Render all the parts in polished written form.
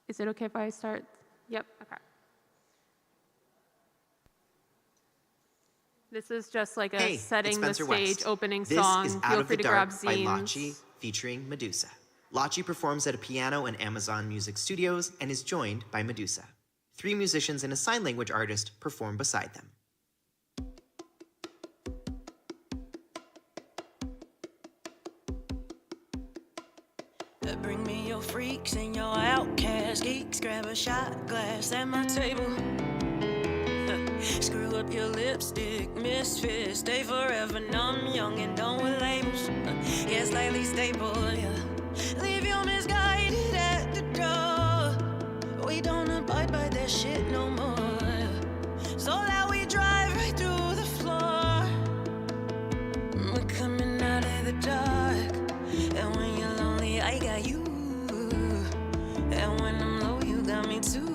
Is it okay if I start? Yep, okay. This is just like a setting the stage, opening song. This is Feel free to grab zines. by Lachi featuring Medusa. Lachi performs at a piano in Amazon Music Studios and is joined by Medusa. 3 musicians and a sign language artist perform beside them. Bring me your freaks and your outcast geeks. Grab a shot glass at my table. Screw up your lipstick, misfit. Stay forever numb, young and done with labels. Yeah, slightly stable, yeah. Leave your misguided at the door. We don't abide by that shit no more. So loud we drive right through the floor. We're coming out of the dark. And when you're lonely, I got you. And when I'm low, you got me too.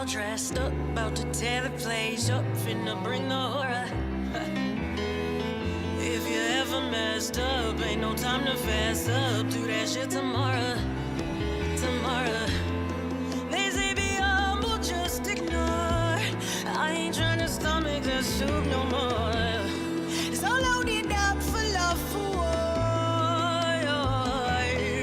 Dressed up, about to tear the place up, finna bring the horror. If you ever messed up, ain't no time to fast up. Do that shit tomorrow, tomorrow. They say be humble, just ignore. I ain't trying to stomach that soup no more. It's all loaded up for love, for war.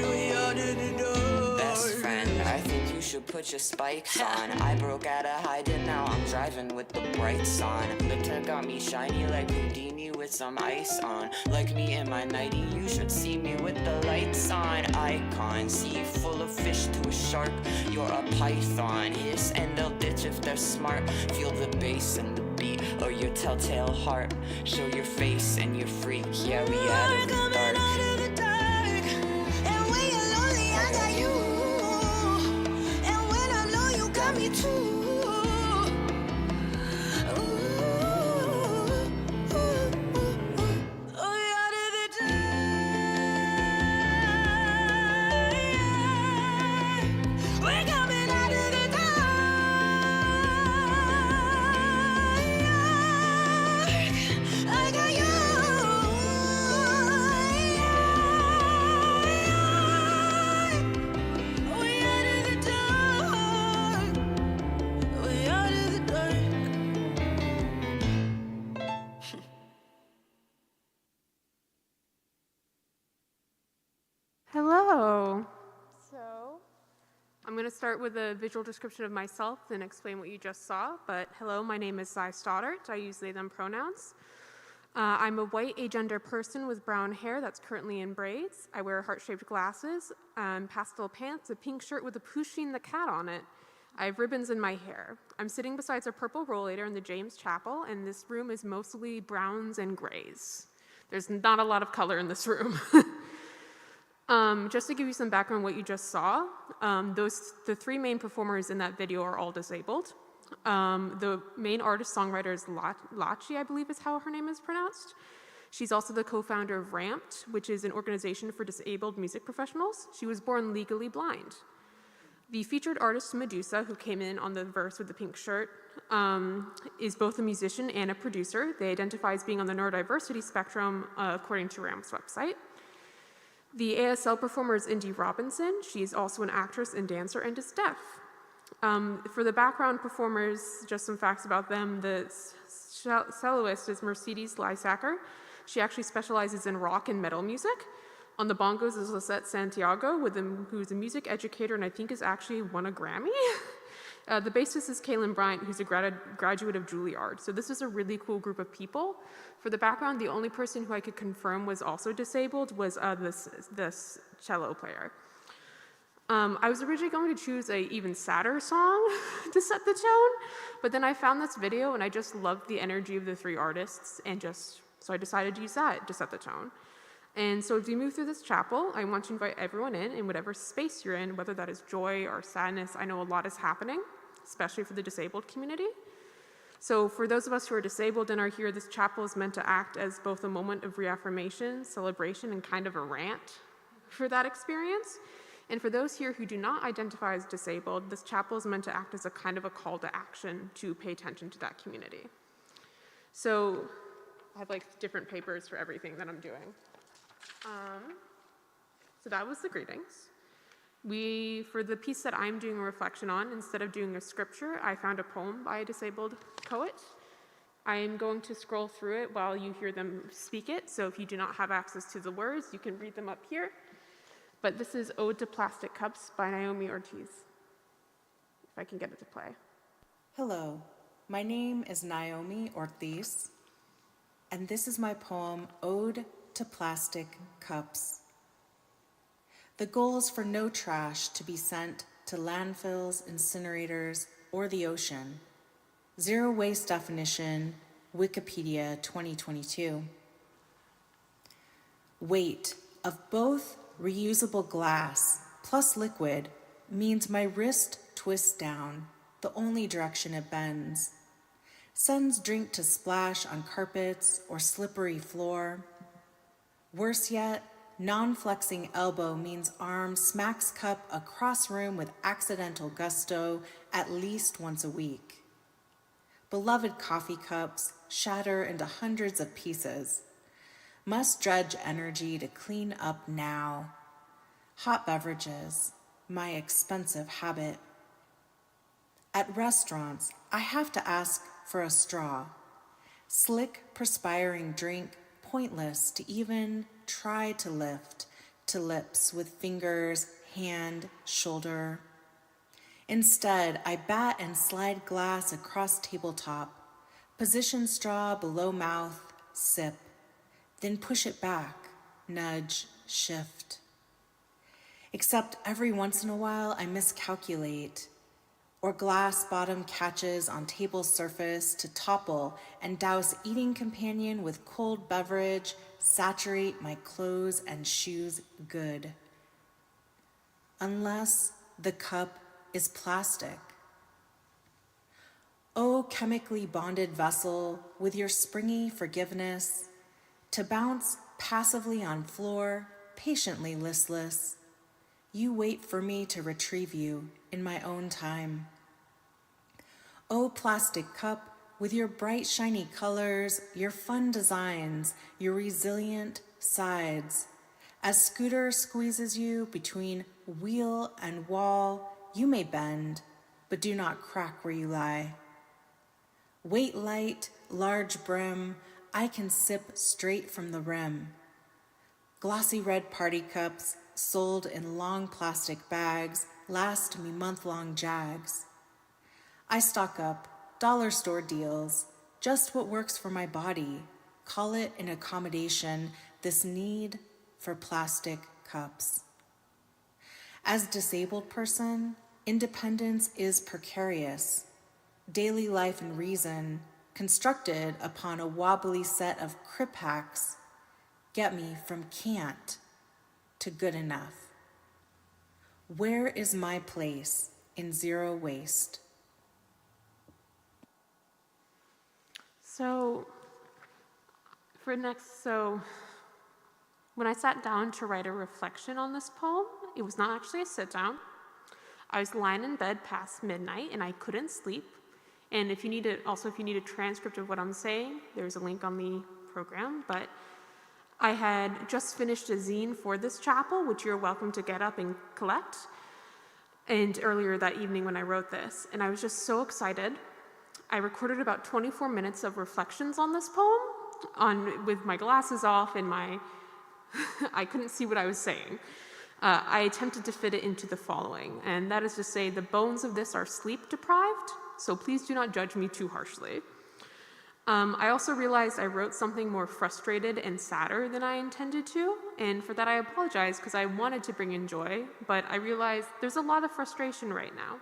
We are the door. Best friend, I think you should put your spikes on. I broke out of hiding, now I'm driving with the brights on. Liquor got me shiny like Houdini with some ice on. Like me in my nightie, you should see me with the lights on. Icon, sea full of fish to a shark. You're a python, hiss and they'll ditch if they're smart. Feel the bass and the beat or your telltale heart. Show your face and you're freak, yeah, we out of the dark. And when you're lonely, I got you. And when I'm low, you got me too. Hello. So I'm going to start with a visual description of myself and explain what you just saw. But hello, my name is Zy Stoddart. I use they, them pronouns. I'm a white agender person with brown hair that's currently in braids. I wear heart-shaped glasses, pastel pants, a pink shirt with a Pusheen the cat on it. I have ribbons in my hair. I'm sitting beside a purple rollator in the James Chapel, and this room is mostly browns and grays. There's not a lot of color in this room. Just to give you some background on what you just saw, the 3 main performers in that video are all disabled. The main artist-songwriter is Lachi, I believe is how her name is pronounced. She's also the co-founder of RAMPed, which is an organization for disabled music professionals. She was born legally blind. The featured artist, Medusa, who came in on the verse with the pink shirt, is both a musician and a producer. They identify as being on the neurodiversity spectrum, according to RAMP's website. The ASL performer is Indy Robinson. She is also an actress and dancer and is deaf. For the background performers, just some facts about them. The soloist is Mercedes Lysacker. She actually specializes in rock and metal music. On the bongos is Lisette Santiago, who's a music educator and I think has actually won a Grammy. The bassist is Kaylin Bryant, who's a graduate of Juilliard. So this is a really cool group of people. For the background, the only person who I could confirm was also disabled was this cello player. I was originally going to choose an even sadder song to set the tone, but then I found this video and I just loved the energy of the 3 artists, and so I decided to use that to set the tone. And so as we move through this chapel, I want to invite everyone in whatever space you're in, whether that is joy or sadness. I know a lot is happening, especially for the disabled community. So for those of us who are disabled and are here, this chapel is meant to act as both a moment of reaffirmation, celebration, and kind of a rant for that experience. And for those here who do not identify as disabled, this chapel is meant to act as a kind of a call to action to pay attention to that community. So I have like different papers for everything that I'm doing. So that was the greetings. For the piece that I'm doing a reflection on, instead of doing a scripture, I found a poem by a disabled poet. I am going to scroll through it while you hear them speak it, so if you do not have access to the words, you can read them up here. But this is Ode to Plastic Cups by Naomi Ortiz, if I can get it to play. Hello, my name is Naomi Ortiz, and this is my poem, Ode to Plastic Cups. The goal is for no trash to be sent to landfills, incinerators, or the ocean. Zero waste definition, Wikipedia 2022. Weight of both reusable glass plus liquid means my wrist twists down, the only direction it bends. Sends drink to splash on carpets or slippery floor. Worse yet, non-flexing elbow means arm smacks cup across room with accidental gusto at least once a week. Beloved coffee cups shatter into hundreds of pieces. Must dredge energy to clean up now. Hot beverages, my expensive habit. At restaurants, I have to ask for a straw. Slick, perspiring drink, pointless to even try to lift to lips with fingers, hand, shoulder. Instead, I bat and slide glass across tabletop, position straw below mouth, sip, then push it back, nudge, shift. Except every once in a while I miscalculate, or glass bottom catches on table surface to topple and douse eating companion with cold beverage, saturate my clothes and shoes good. Unless the cup is plastic. Oh, chemically bonded vessel with your springy forgiveness, to bounce passively on floor, patiently listless. You wait for me to retrieve you in my own time. Oh, plastic cup, with your bright, shiny colors, your fun designs, your resilient sides. As scooter squeezes you between wheel and wall, you may bend, but do not crack where you lie. Weight light, large brim, I can sip straight from the rim. Glossy red party cups, sold in long plastic bags, last me month-long jags. I stock up, dollar store deals, just what works for my body. Call it an accommodation, this need for plastic cups. As a disabled person, independence is precarious. Daily life and reason, constructed upon a wobbly set of crip hacks, get me from can't to good enough. Where is my place in zero waste? So when I sat down to write a reflection on this poem, it was not actually a sit down. I was lying in bed past midnight and I couldn't sleep. And if you need a transcript of what I'm saying, there's a link on the program. But I had just finished a zine for this chapel, which you're welcome to get up and collect. And earlier that evening when I wrote this, and I was just so excited. I recorded about 24 minutes of reflections on this poem with my glasses off and I couldn't see what I was saying. I attempted to fit it into the following, and that is to say the bones of this are sleep deprived, so please do not judge me too harshly. I also realized I wrote something more frustrated and sadder than I intended to, and for that I apologize because I wanted to bring in joy, but I realized there's a lot of frustration right now.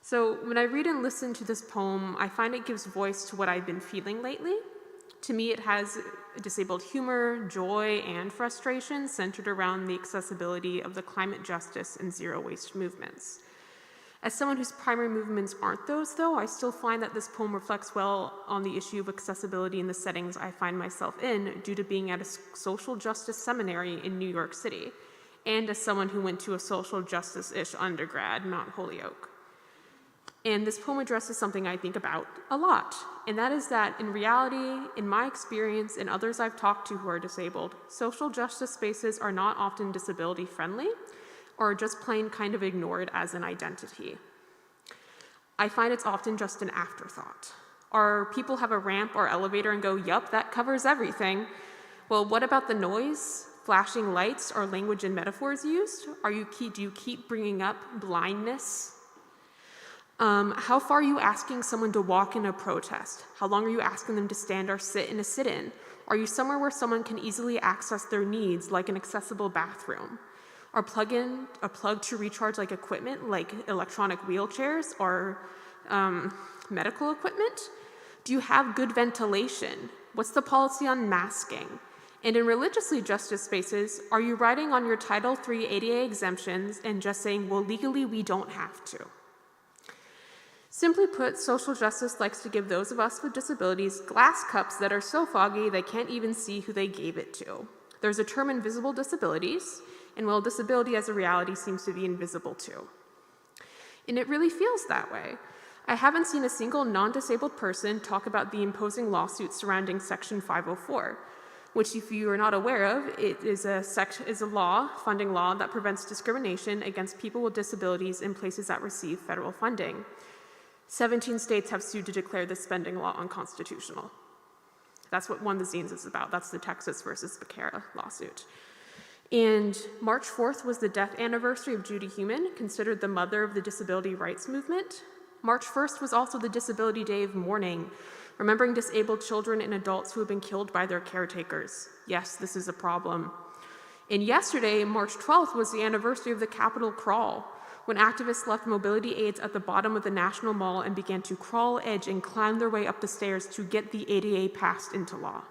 So when I read and listen to this poem, I find it gives voice to what I've been feeling lately. To me, it has disabled humor, joy, and frustration centered around the accessibility of the climate justice and zero waste movements. As someone whose primary movements aren't those, though, I still find that this poem reflects well on the issue of accessibility in the settings I find myself in due to being at a social justice seminary in New York City, and as someone who went to a social justice-ish undergrad, Mount Holyoke. And this poem addresses something I think about a lot, and that is that in reality, in my experience and others I've talked to who are disabled, social justice spaces are not often disability friendly, or just plain kind of ignored as an identity. I find it's often just an afterthought. Or people have a ramp or elevator and go, yup, that covers everything. Well, what about the noise, flashing lights, or language and metaphors used? Do you keep bringing up blindness? How far are you asking someone to walk in a protest? How long are you asking them to stand or sit in a sit-in? Are you somewhere where someone can easily access their needs, like an accessible bathroom? Or plug in a plug to recharge like equipment, like electronic wheelchairs or medical equipment? Do you have good ventilation? What's the policy on masking? And in religiously justice spaces, are you writing on your Title III ADA exemptions and just saying, well, legally we don't have to? Simply put, social justice likes to give those of us with disabilities glass cups that are so foggy they can't even see who they gave it to. There's a term, invisible disabilities, and well, disability as a reality seems to be invisible too. And it really feels that way. I haven't seen a single non-disabled person talk about the imposing lawsuits surrounding Section 504, which, if you are not aware of, it is a funding law that prevents discrimination against people with disabilities in places that receive federal funding. 17 states have sued to declare this spending law unconstitutional. That's what one of the zines is about. That's the Texas versus Becerra lawsuit. And March 4th was the death anniversary of Judy Heumann, considered the mother of the disability rights movement. March 1st was also the Disability Day of Mourning, remembering disabled children and adults who have been killed by their caretakers. Yes, this is a problem. And yesterday, March 12th, was the anniversary of the Capitol Crawl, when activists left mobility aids at the bottom of the National Mall and began to crawl, edge, and climb their way up the stairs to get the ADA passed into law.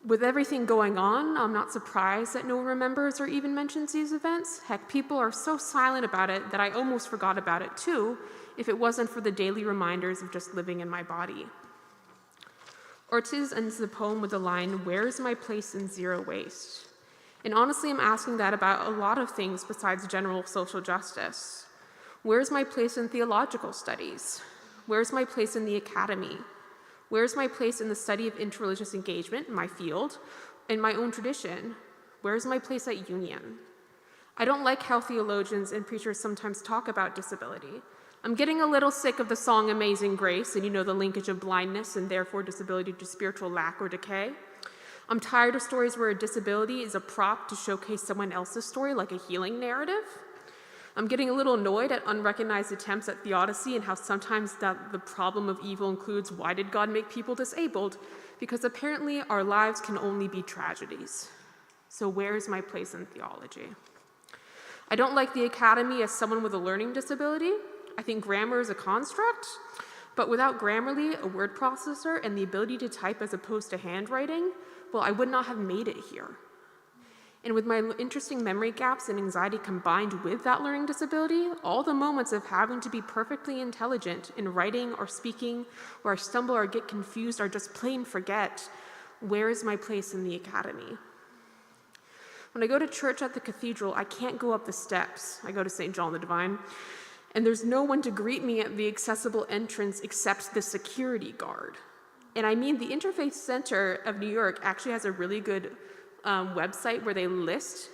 With everything going on, I'm not surprised that no one remembers or even mentions these events. Heck, people are so silent about it that I almost forgot about it too, if it wasn't for the daily reminders of just living in my body. Ortiz ends the poem with the line, "Where's my place in zero waste?" And honestly, I'm asking that about a lot of things besides general social justice. Where's my place in theological studies? Where's my place in the academy? Where's my place in the study of interreligious engagement, my field, in my own tradition? Where's my place at Union? I don't like how theologians and preachers sometimes talk about disability. I'm getting a little sick of the song Amazing Grace, and you know, the linkage of blindness and therefore disability to spiritual lack or decay. I'm tired of stories where a disability is a prop to showcase someone else's story, like a healing narrative. I'm getting a little annoyed at unrecognized attempts at theodicy and how sometimes that the problem of evil includes, why did God make people disabled? Because apparently our lives can only be tragedies. So where's my place in theology? I don't like the academy as someone with a learning disability. I think grammar is a construct, but without Grammarly, a word processor, and the ability to type as opposed to handwriting, well, I would not have made it here. And with my interesting memory gaps and anxiety combined with that learning disability, all the moments of having to be perfectly intelligent in writing or speaking, where I stumble or get confused or just plain forget, where is my place in the academy? When I go to church at the cathedral, I can't go up the steps. I go to St. John the Divine, and there's no one to greet me at the accessible entrance except the security guard. And I mean, the Interfaith Center of New York actually has a really good website where they list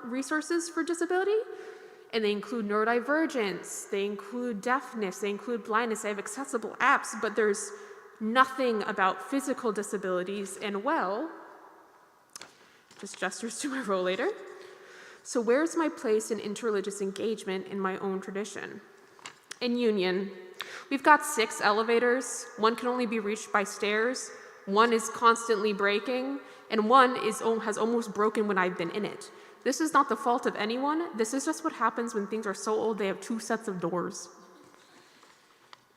resources for disability, and they include neurodivergence, they include deafness, they include blindness, they have accessible apps, but there's nothing about physical disabilities, and well, just gestures to my rollator. So where's my place in interreligious engagement in my own tradition? In Union, we've got 6 elevators, one can only be reached by stairs, one is constantly breaking, and one has almost broken when I've been in it. This is not the fault of anyone. This is just what happens when things are so old they have 2 sets of doors.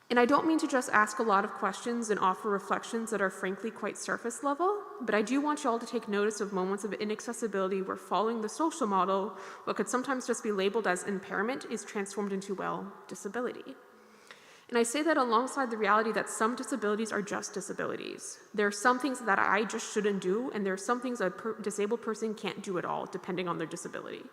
And I don't mean to just ask a lot of questions and offer reflections that are frankly quite surface level, but I do want you all to take notice of moments of inaccessibility where following the social model, what could sometimes just be labeled as impairment, is transformed into, well, disability. And I say that alongside the reality that some disabilities are just disabilities. There are some things that I just shouldn't do, and there are some things a disabled person can't do at all, depending on their disability.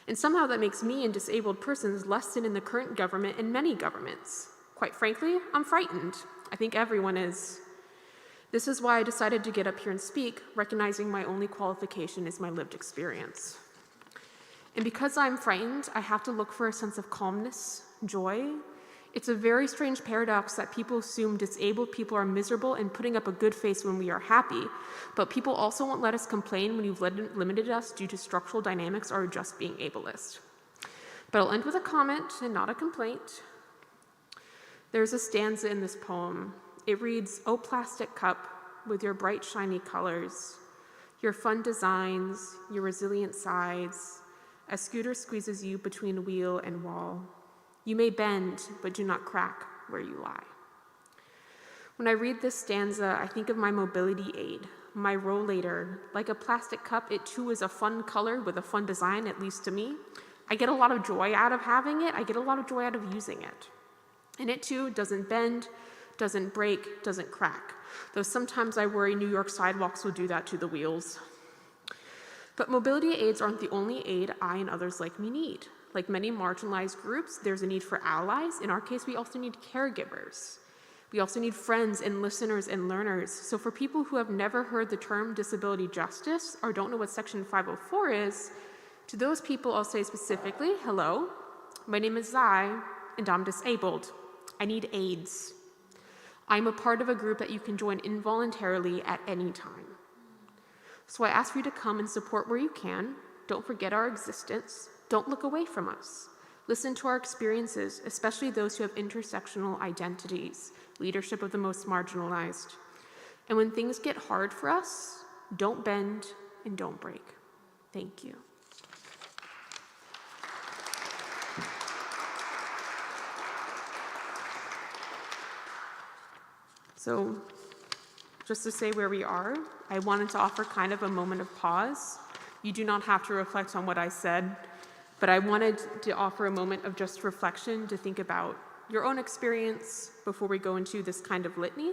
And somehow that makes me and disabled persons less than in the current government and many governments. Quite frankly, I'm frightened. I think everyone is. This is why I decided to get up here and speak, recognizing my only qualification is my lived experience. And because I'm frightened, I have to look for a sense of calmness, joy. It's a very strange paradox that people assume disabled people are miserable and putting up a good face when we are happy, but people also won't let us complain when you've limited us due to structural dynamics or just being ableist. But I'll end with a comment and not a complaint. There's a stanza in this poem. It reads, "O plastic cup, with your bright shiny colors, your fun designs, your resilient sides, a scooter squeezes you between wheel and wall. You may bend, but do not crack where you lie." When I read this stanza, I think of my mobility aid, my rollator. Like a plastic cup, it too is a fun color with a fun design, at least to me. I get a lot of joy out of having it. I get a lot of joy out of using it. And it too doesn't bend, doesn't break, doesn't crack. Though sometimes I worry New York sidewalks will do that to the wheels. But mobility aids aren't the only aid I and others like me need. Like many marginalized groups, there's a need for allies. In our case, we also need caregivers. We also need friends and listeners and learners. So for people who have never heard the term disability justice or don't know what Section 504 is, to those people I'll say specifically, hello, my name is Zai, and I'm disabled. I need aids. I'm a part of a group that you can join involuntarily at any time. So I ask for you to come and support where you can. Don't forget our existence. Don't look away from us. Listen to our experiences, especially those who have intersectional identities, leadership of the most marginalized. And when things get hard for us, don't bend and don't break. Thank you. So just to say where we are, I wanted to offer kind of a moment of pause. You do not have to reflect on what I said, but I wanted to offer a moment of just reflection to think about your own experience before we go into this kind of litany.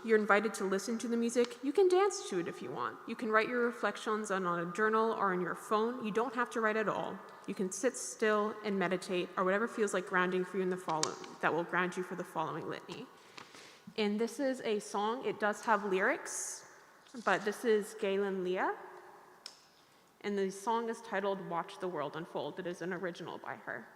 You're invited to listen to the music. You can dance to it if you want. You can write your reflections on a journal or on your phone. You don't have to write at all. You can sit still and meditate, or whatever feels like grounding for you in the following, that will ground you for the following litany. And this is a song. It does have lyrics, but this is Galen Leah. And the song is titled "Watch the World Unfold." It is an original by her.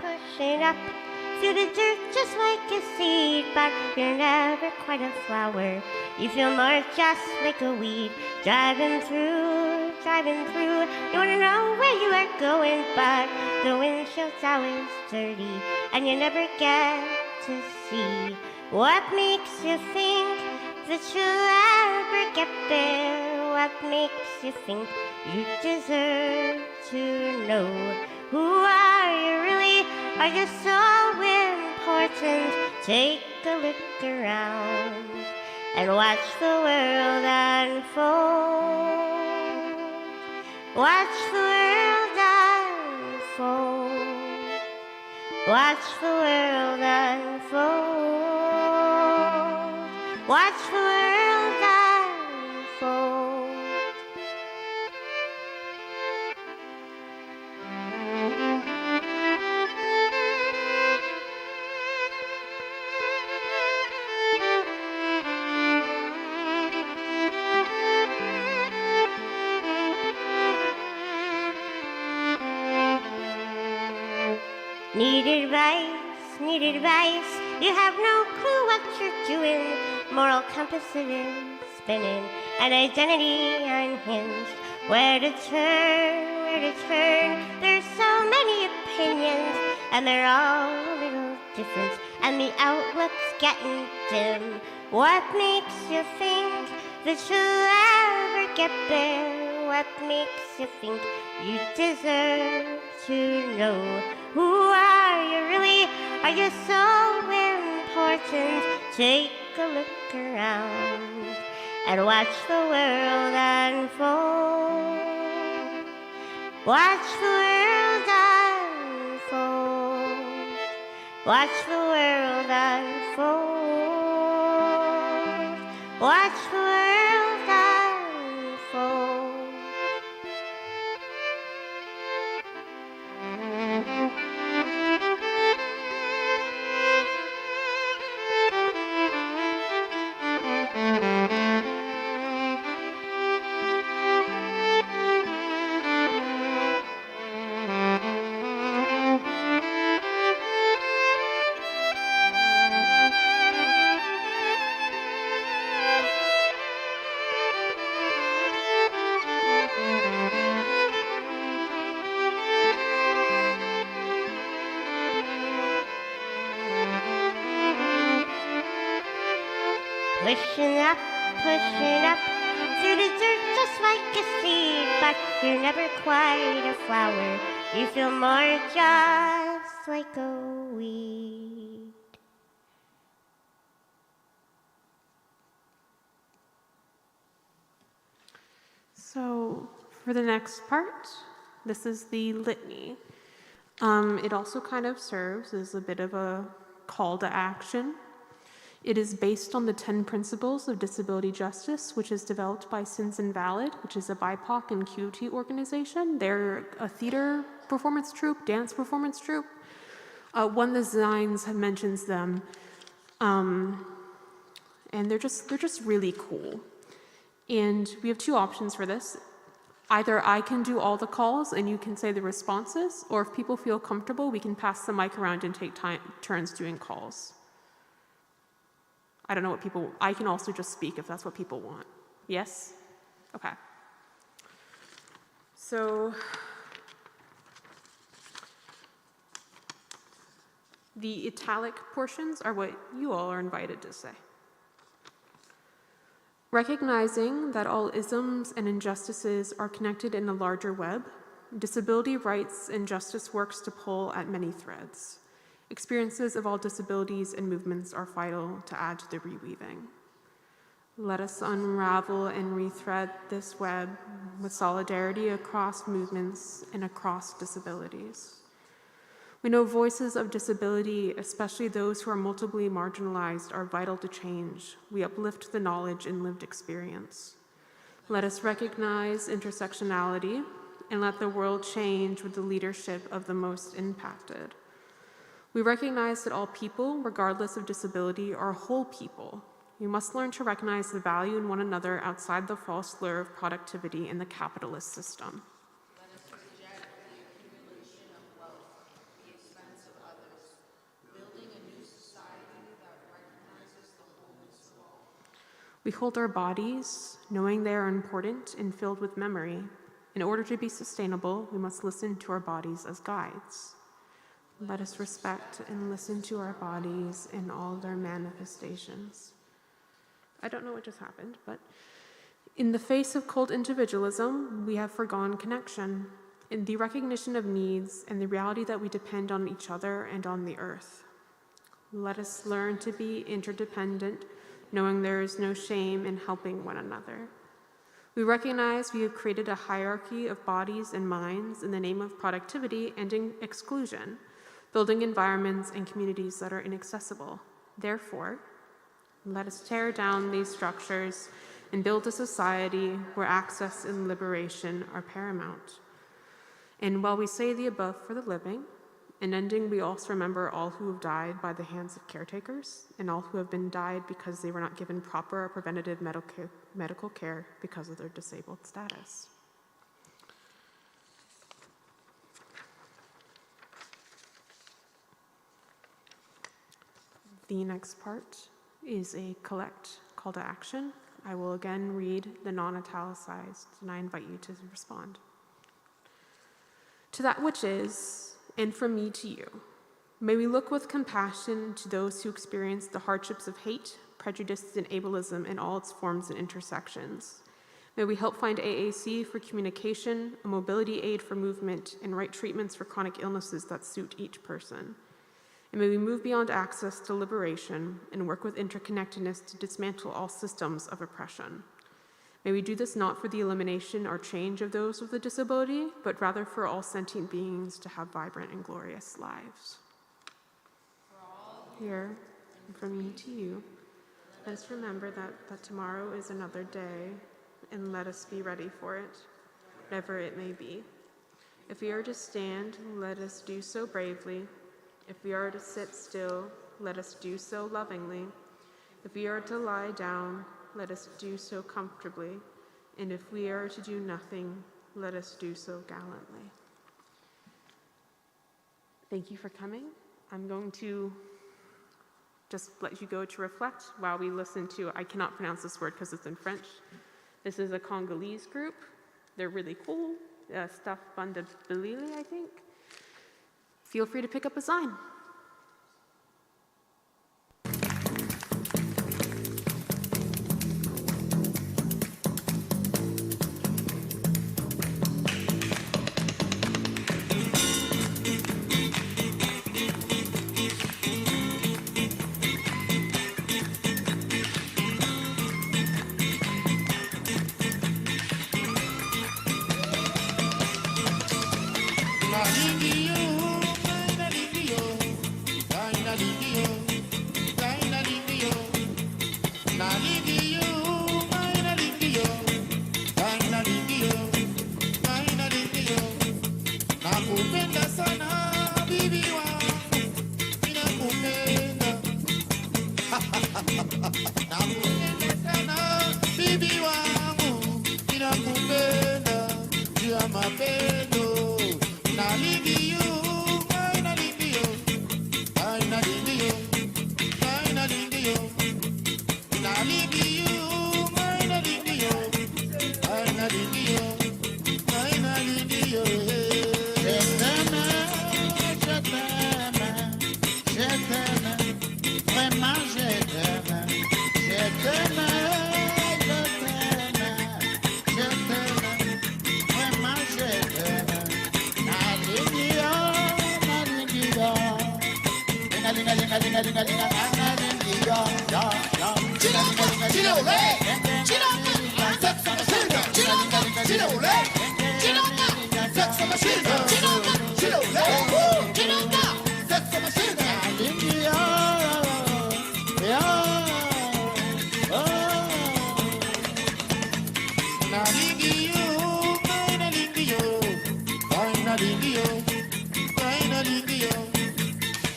Pushing up through the dirt just like a seed, but you're never quite a flower. You feel more just like a weed. Driving through. You wanna know where you are going, but the windshield's always dirty, and you never get to see what makes you think that you'll ever get there. what makes you think you deserve to know? Who are you really? Are you so important? Take a look around and watch the world unfold. Watch the world unfold. Watch the world unfold. Watch the world unfold. Need advice, need advice. You have no clue what you're doing. Moral compass it is spinning, an identity unhinged. Where to turn, where to turn? There's so many opinions, and they're all a little different, and the outlook's getting dim. What makes you think that you'll ever get there? What makes you think you deserve to know? Who are you really? Are you so important? Take a look around and watch the world unfold. Watch the world unfold. Watch the world unfold. Watch the world unfold. Pushing up through the dirt just like a seed, but you're never quite a flower. You feel more just like a weed. So for the next part, this is the litany. It also kind of serves as a bit of a call to action. It is based on the 10 Principles of Disability Justice, which is developed by Sins Invalid, which is a BIPOC and QT organization. They're a theater performance troupe, dance performance troupe. One of the zines mentions them, and they're just really cool. And we have two options for this. Either I can do all the calls and you can say the responses, or if people feel comfortable, we can pass the mic around and take turns doing calls. I don't know what people, I can also just speak if that's what people want. Yes? Okay. So, the italic portions are what you all are invited to say. Recognizing that all isms and injustices are connected in a larger web, disability rights and justice works to pull at many threads. Experiences of all disabilities and movements are vital to add to the reweaving. Let us unravel and rethread this web with solidarity across movements and across disabilities. We know voices of disability, especially those who are multiply marginalized, are vital to change. We uplift the knowledge and lived experience. Let us recognize intersectionality and let the world change with the leadership of the most impacted. We recognize that all people, regardless of disability, are whole people. We must learn to recognize the value in one another outside the false lure of productivity in the capitalist system. Let us reject the accumulation of wealth at the expense of others, building a new society that recognizes the wholeness of all. We hold our bodies, knowing they are important and filled with memory. In order to be sustainable, we must listen to our bodies as guides. Let us respect and listen to our bodies in all their manifestations. I don't know what just happened, but In the face of cold individualism, we have forgone connection, in the recognition of needs and the reality that we depend on each other and on the earth. Let us learn to be interdependent, knowing there is no shame in helping one another. We recognize we have created a hierarchy of bodies and minds in the name of productivity and exclusion, building environments and communities that are inaccessible. Therefore, let us tear down these structures and build a society where access and liberation are paramount. And while we say the above for the living, in ending, we also remember all who have died by the hands of caretakers and all who have been died because they were not given proper or preventative medical care because of their disabled status. The next part is a collect call to action. I will again read the non-italicized, and I invite you to respond. To that which is, and from me to you, may we look with compassion to those who experience the hardships of hate, prejudice, and ableism in all its forms and intersections. May we help find AAC for communication, a mobility aid for movement, and right treatments for chronic illnesses that suit each person. And may we move beyond access to liberation and work with interconnectedness to dismantle all systems of oppression. May we do this not for the elimination or change of those with a disability, but rather for all sentient beings to have vibrant and glorious lives. Here, and from me to you, let us remember that tomorrow is another day, and let us be ready for it, whatever it may be. If we are to stand, let us do so bravely. If we are to sit still, let us do so lovingly. If we are to lie down, let us do so comfortably. And if we are to do nothing, let us do so gallantly. Thank you for coming. I'm going to just let you go to reflect while we listen to, I cannot pronounce this word because it's in French. This is a Congolese group. They're really cool. Stuff Bandabilili, I think. Feel free to pick up a sign.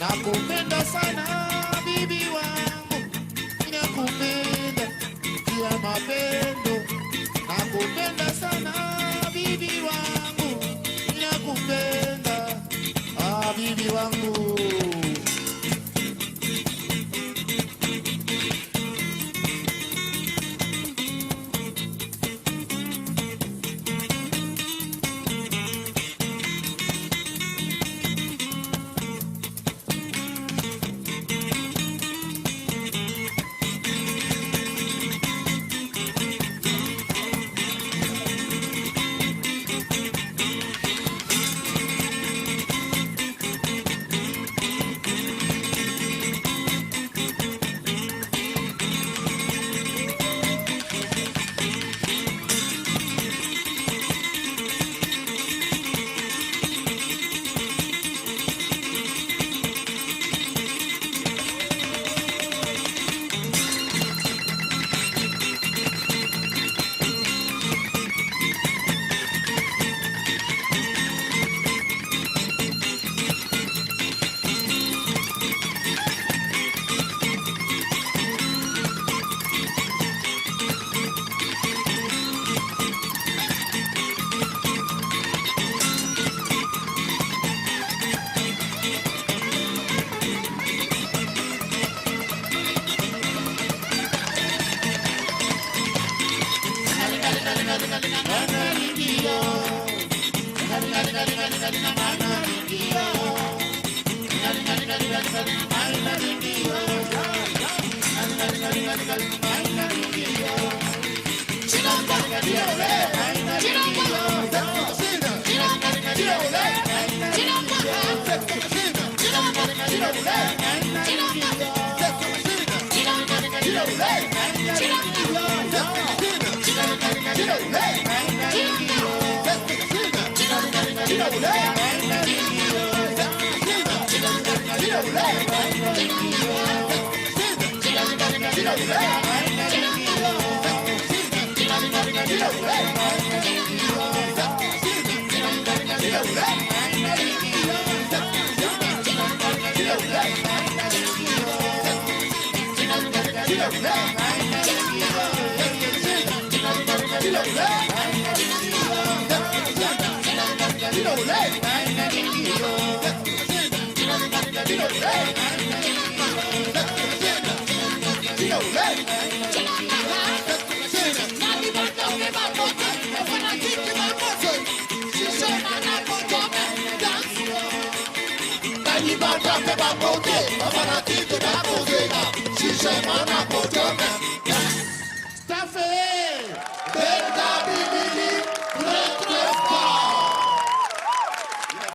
Nakupenda sana bibi wangu, nakupenda pia mapendo. Nakupenda sana bibi wangu, nakupenda bibi wangu. She said,